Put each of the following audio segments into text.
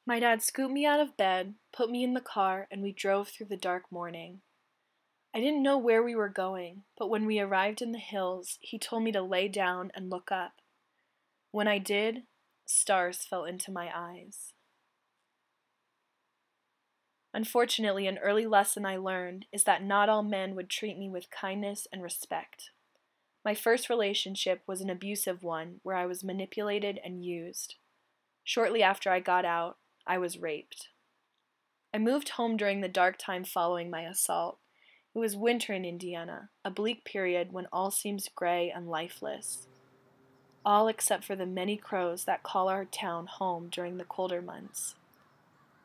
My dad scooped me out of bed, put me in the car, and we drove through the dark morning. I didn't know where we were going, but when we arrived in the hills, he told me to lay down and look up. When I did, stars fell into my eyes. Unfortunately, an early lesson I learned is that not all men would treat me with kindness and respect. My first relationship was an abusive one where I was manipulated and used. Shortly after I got out, I was raped. I moved home during the dark time following my assault. It was winter in Indiana, a bleak period when all seems gray and lifeless. All except for the many crows that call our town home during the colder months.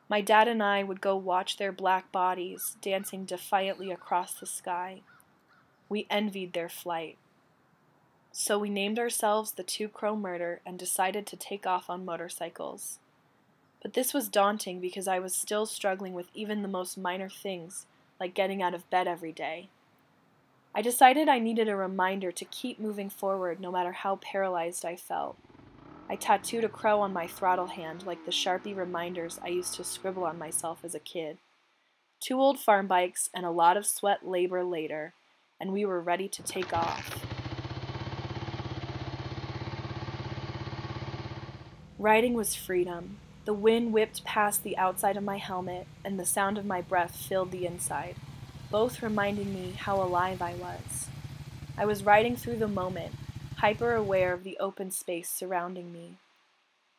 My dad and I would go watch their black bodies dancing defiantly across the sky. We envied their flight. So we named ourselves the Two Crow Murder and decided to take off on motorcycles. But this was daunting because I was still struggling with even the most minor things, like getting out of bed every day. I decided I needed a reminder to keep moving forward no matter how paralyzed I felt. I tattooed a crow on my throttle hand like the Sharpie reminders I used to scribble on myself as a kid. 2 old farm bikes and a lot of sweat labor later, and we were ready to take off. Riding was freedom. The wind whipped past the outside of my helmet, and the sound of my breath filled the inside, both reminding me how alive I was. I was riding through the moment, hyper aware of the open space surrounding me.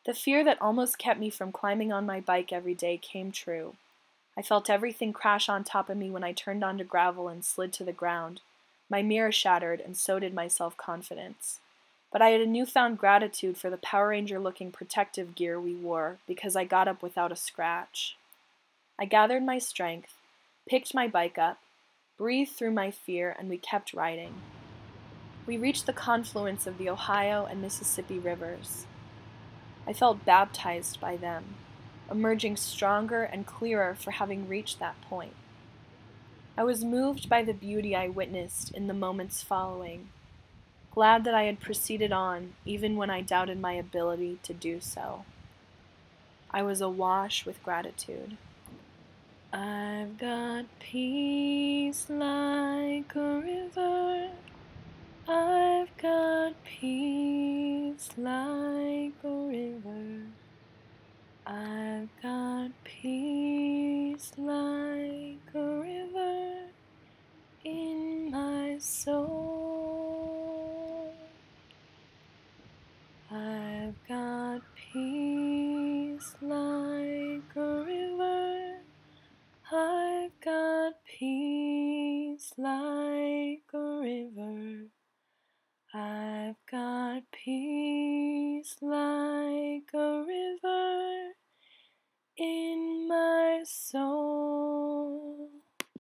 The fear that almost kept me from climbing on my bike every day came true. I felt everything crash on top of me when I turned onto gravel and slid to the ground. My mirror shattered, and so did my self-confidence. But I had a newfound gratitude for the Power Ranger-looking protective gear we wore because I got up without a scratch. I gathered my strength, picked my bike up, breathed through my fear, and we kept riding. We reached the confluence of the Ohio and Mississippi rivers. I felt baptized by them, emerging stronger and clearer for having reached that point. I was moved by the beauty I witnessed in the moments following, glad that I had proceeded on even when I doubted my ability to do so. I was awash with gratitude. I've got peace like a river. I've got peace like a river. I've got peace like a river in my soul. I've got peace like a river. I've got peace like a river. I've got peace like a river in my soul.